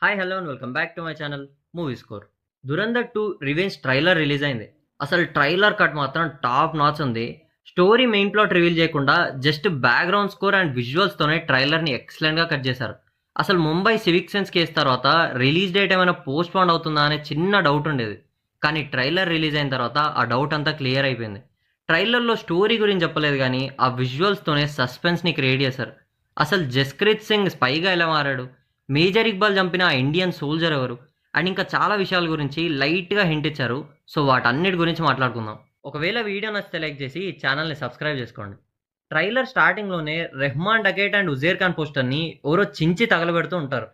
Hi hello and welcome back to my channel movie score. 'Dhurandhar 2' revenge trailer release అయింది. అసలు trailer cut మాత్రం top notch ఉంది. Story main plot reveal చేయకుండా just background score and విజువల్స్తోనే ట్రైలర్ని ఎక్సలెంట్గా cut చేశారు. అసలు Mumbai civic sense case తర్వాత release date ఏమైనా పోస్ట్ పోన్ అవుతుందా అనే చిన్న డౌట్ ఉండేది. కానీ ట్రైలర్ రిలీజ్ అయిన తర్వాత ఆ డౌట్ అంతా క్లియర్ అయిపోయింది. ట్రైలర్లో స్టోరీ గురించి చెప్పలేదు కానీ ఆ విజువల్స్తోనే సస్పెన్స్ని క్రియేట్ చేశారు. అసలు జస్క్రీత్ సింగ్ స్పైగా ఎలా మారాడు, మేజర్ ఇక్బాల్ చంపిన ఆ ఇండియన్ సోల్జర్ ఎవరు, అండ్ ఇంకా చాలా విషయాల గురించి లైట్గా హింట్ ఇచ్చారు. సో వాటన్నిటి గురించి మాట్లాడుకుందాం. ఒకవేళ వీడియో నచ్చితే లైక్ చేసి ఛానల్ని సబ్స్క్రైబ్ చేసుకోండి. ట్రైలర్ స్టార్టింగ్లోనే రెహమాన్ డకేట్ అండ్ ఉజేర్ ఖాన్ పోస్టర్ని ఎవరో చించి తగలబెడుతూ ఉంటారు.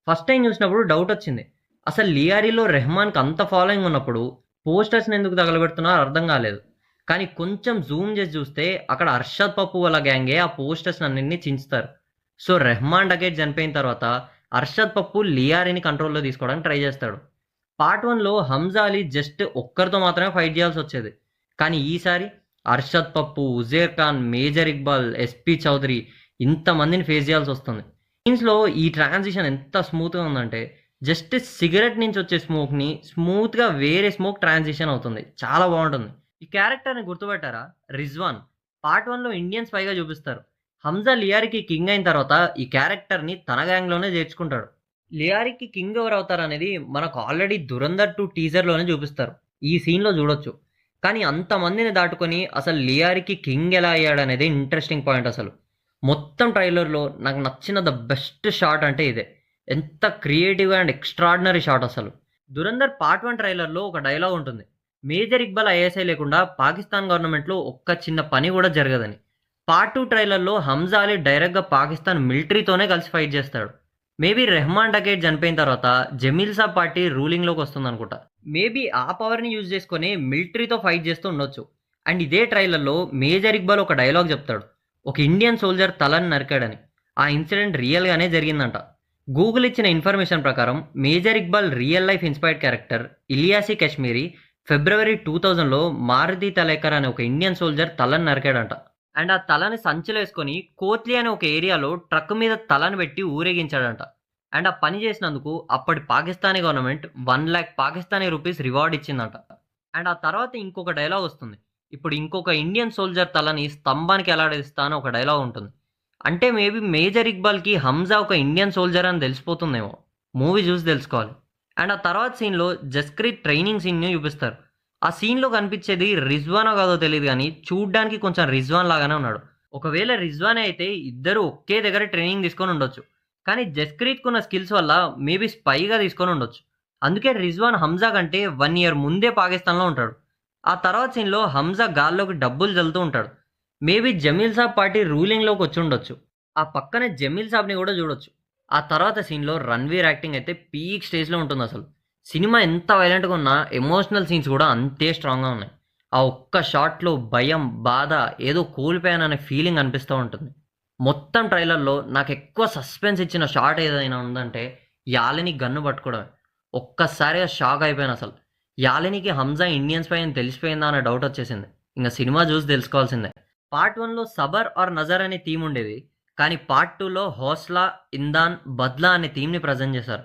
ఫస్ట్ టైం చూసినప్పుడు డౌట్ వచ్చింది, అసలు లియారీలో రెహమాన్కి అంత ఫాలోయింగ్ ఉన్నప్పుడు పోస్టర్స్ని ఎందుకు తగలబెడుతున్నారో అర్థం కాలేదు. కానీ కొంచెం జూమ్ చేసి చూస్తే అక్కడ అర్షద్ పప్పు వాళ్ళ గ్యాంగే ఆ పోస్టర్స్ అన్నింటినీ చించుతారు. సో రెహమాన్ డకేట్ చనిపోయిన తర్వాత అర్షద్ పప్పు లియారీని కంట్రోల్లో తీసుకోవడానికి ట్రై చేస్తాడు. పార్ట్ 1లో హంజా అలీ జస్ట్ ఒక్కరితో మాత్రమే ఫైట్ చేయాల్సి వచ్చేది. కానీ ఈసారి అర్షద్ పప్పు, ఉజేర్ ఖాన్, మేజర్ ఇక్బాల్, ఎస్పీ చౌదరి ఇంతమందిని ఫేస్ చేయాల్సి వస్తుంది. సీన్స్లో ఈ ట్రాన్సిషన్ ఎంత స్మూత్గా ఉందంటే జస్ట్ సిగరెట్ నుంచి వచ్చే స్మోక్ని స్మూత్గా వేరే స్మోక్ ట్రాన్సిషన్ అవుతుంది. చాలా బాగుంటుంది. ఈ క్యారెక్టర్ని గుర్తుపెట్టారా? రిజ్వాన్. పార్ట్ 1లో ఇండియన్ స్పైగా చూపిస్తారు. హంజా లియారీకి కింగ్ అయిన తర్వాత ఈ క్యారెక్టర్ని తన గ్యాంగ్లోనే చేర్చుకుంటాడు. లియారీకి కింగ్ ఎవరు అవుతారు అనేది మనకు ఆల్రెడీ 'దురంధర్ 2' టీజర్లోనే చూపిస్తారు. ఈ సీన్లో చూడొచ్చు. కానీ అంతమందిని దాటుకొని అసలు లియారీకి కింగ్ ఎలా అయ్యాడు అనేది ఇంట్రెస్టింగ్ పాయింట్. అసలు మొత్తం ట్రైలర్లో నాకు నచ్చిన ద బెస్ట్ షాట్ అంటే ఇదే. ఎంత క్రియేటివ్గా అండ్ ఎక్స్ట్రాడినరీ షాట్ అసలు. 'దురంధర్ పార్ట్ 1' ట్రైలర్లో ఒక డైలాగ్ ఉంటుంది, మేజర్ ఇక్బాల్ ఐఎస్ఐ లేకుండా పాకిస్తాన్ గవర్నమెంట్లో ఒక్క చిన్న పని కూడా జరగదని. పార్ట్ 2 ట్రైలర్లో హంజా అలీ డైరెక్ట్గా పాకిస్తాన్ మిలిటరీతోనే కలిసి ఫైట్ చేస్తాడు. మేబీ రెహమాన్ డకేట్ చనిపోయిన తర్వాత జమీల్ సాబ్ పార్టీ రూలింగ్లోకి వస్తుంది అనుకుంటా. మేబీ ఆ పవర్ని యూజ్ చేసుకొని మిలిటరీతో ఫైట్ చేస్తూ ఉండొచ్చు. అండ్ ఇదే ట్రైలర్లో మేజర్ ఇక్బాల్ ఒక డైలాగ్ చెప్తాడు, ఒక ఇండియన్ సోల్జర్ తలని నరికాడని. ఆ ఇన్సిడెంట్ రియల్గానే జరిగిందంట. గూగుల్ ఇచ్చిన ఇన్ఫర్మేషన్ ప్రకారం major Iqbal real life inspired character Iliyasi Kashmiri ఫిబ్రవరి 2000లో మారుతి తలేకర్ అనే ఒక ఇండియన్ సోల్జర్ తలని నరికాడంట. అండ్ ఆ తలని సంచిలో వేసుకొని కోత్లీ అనే ఒక ఏరియాలో ట్రక్ మీద తలని పెట్టి ఊరేగించాడంట. అండ్ ఆ పని చేసినందుకు అప్పటి Pakistani government 1 lakh Pakistani rupees reward ఇచ్చిందంట. అండ్ ఆ తర్వాత ఇంకొక డైలాగ్ వస్తుంది, ఇప్పుడు ఇంకొక ఇండియన్ సోల్జర్ తలని స్తంభానికి ఎలాడేస్తా అని ఒక డైలాగ్ ఉంటుంది. అంటే మేబీ మేజర్ ఇక్బాల్కి హంజా ఒక ఇండియన్ సోల్జర్ అని తెలిసిపోతుందేమో. మూవీ చూసి తెలుసుకోవాలి. అండ్ ఆ తర్వాత సీన్లో జస్క్రీత్ ట్రైనింగ్ సీన్ని చూపిస్తారు. ఆ సీన్లో కనిపించేది రిజ్వానో కాదో తెలియదు కానీ చూడ్డానికి కొంచెం రిజ్వాన్ లాగానే ఉన్నాడు. ఒకవేళ రిజ్వానే అయితే ఇద్దరు ఒకే దగ్గర ట్రైనింగ్ తీసుకొని ఉండొచ్చు. కానీ జస్క్రీత్కు ఉన్న స్కిల్స్ వల్ల మేబీ స్పైగా తీసుకొని ఉండొచ్చు. అందుకే రిజ్వాన్ హంజా కంటే 1 year ముందే పాకిస్తాన్లో ఉంటాడు. ఆ తర్వాత సీన్లో హంజా గాల్లోకి డబ్బులు చల్లుతూ ఉంటాడు. మేబీ జమీల్ సాబ్ పార్టీ రూలింగ్లోకి వచ్చి ఉండొచ్చు. ఆ పక్కనే జమీల్ సాబ్ని కూడా చూడొచ్చు. ఆ తర్వాత సీన్లో రణ్వీర్ యాక్టింగ్ అయితే పీక్ స్టేజ్లో ఉంటుంది. అసలు సినిమా ఎంత వైలెంట్గా ఉన్నా ఎమోషనల్ సీన్స్ కూడా అంతే స్ట్రాంగ్గా ఉన్నాయి. ఆ ఒక్క షాట్లో భయం, బాధ, ఏదో కోల్పోయాననే ఫీలింగ్ అనిపిస్తూ ఉంటుంది. మొత్తం ట్రైలర్లో నాకు ఎక్కువ సస్పెన్స్ ఇచ్చిన షాట్ ఏదైనా ఉందంటే యాలిని గన్ను పట్టుకోవడమే. ఒక్కసారిగా షాక్ అయిపోయాను. అసలు యాలినికి హంజా ఇండియన్స్ పై తెలిసిపోయిందా అనే డౌట్ వచ్చేసింది. ఇంకా సినిమా చూసి తెలుసుకోవాల్సిందే. పార్ట్ 1లో సబర్ ఆర్ నజర్ అనే థీమ్ ఉండేది. కానీ పార్ట్ 2లో హోస్లా, ఇందాన్, బద్లా అనే థీమ్ని ప్రజెంట్ చేశారు.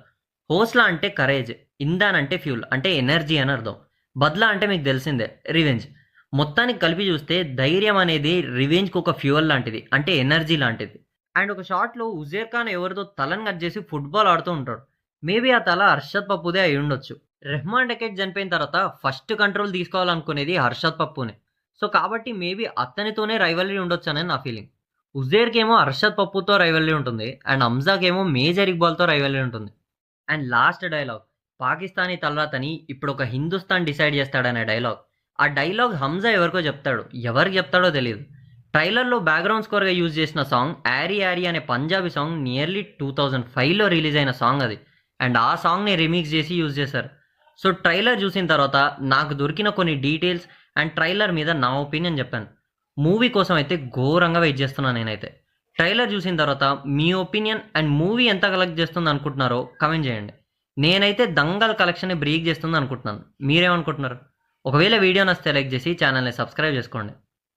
హోస్లా అంటే కరేజ్, ఇందాన్ అంటే ఫ్యూల్ అంటే ఎనర్జీ అని అర్థం, బద్లా అంటే మీకు తెలిసిందే రివెంజ్. మొత్తానికి కలిపి చూస్తే ధైర్యం అనేది రివెంజ్కి ఒక ఫ్యూయల్ లాంటిది, అంటే ఎనర్జీ లాంటిది. అండ్ ఒక షాట్లో ఉజేర్ ఖాన్ ఎవరితో తలని కట్ చేసి ఫుట్బాల్ ఆడుతూ ఉంటాడు. మేబీ ఆ తల హర్షద్ పప్పుదే అయి ఉండొచ్చు. రెహమాన్ డకేట్ చనిపోయిన తర్వాత ఫస్ట్ కంట్రోల్ తీసుకోవాలనుకునేది హర్షద్ పప్పునే. సో కాబట్టి మేబీ అతనితోనే రైవలరీ ఉండొచ్చు అనేది నా ఫీలింగ్. ఉజేర్కేమో హర్షద్ పప్పుతో రైవలరీ ఉంటుంది అండ్ హంజాకేమో మేజర్ ఇక్బాల్తో రైవలరీ ఉంటుంది. అండ్ లాస్ట్ డైలాగ్, పాకిస్తానీ తలరాతని ఇప్పుడు ఒక హిందుస్థాన్ డిసైడ్ చేస్తాడనే డైలాగ్. ఆ డైలాగ్ హంజా ఎవరికో చెప్తాడు, ఎవరికి చెప్తాడో తెలియదు. ట్రైలర్లో బ్యాక్గ్రౌండ్ స్కోర్గా యూజ్ చేసిన సాంగ్ యారీ యారీ అనే పంజాబీ సాంగ్ నియర్లీ 2005లో రిలీజ్ అయిన సాంగ్ అది. అండ్ ఆ సాంగ్ని రీమిక్స్ చేసి యూజ్ చేశారు. సో ట్రైలర్ చూసిన తర్వాత నాకు దొరికిన కొన్ని డీటెయిల్స్ అండ్ ట్రైలర్ మీద నా ఒపీనియన్ చెప్పాను. మూవీ కోసం అయితే ఘోరంగా వెయిట్ చేస్తున్నాను నేనైతే. ట్రైలర్ చూసిన తర్వాత మీ ఒపీనియన్ అండ్ మూవీ ఎంత కలెక్ట్ చేస్తుంది అనుకుంటున్నారో కమెంట్ చేయండి. నేనైతే దంగల్ కలెక్షన్ని బ్రేక్ చేస్తుంది అనుకుంటున్నాను. మీరేమనుకుంటున్నారు? ఒకవేళ వీడియో నచ్చితే లైక్ చేసి ఛానల్ని సబ్స్క్రైబ్ చేసుకోండి.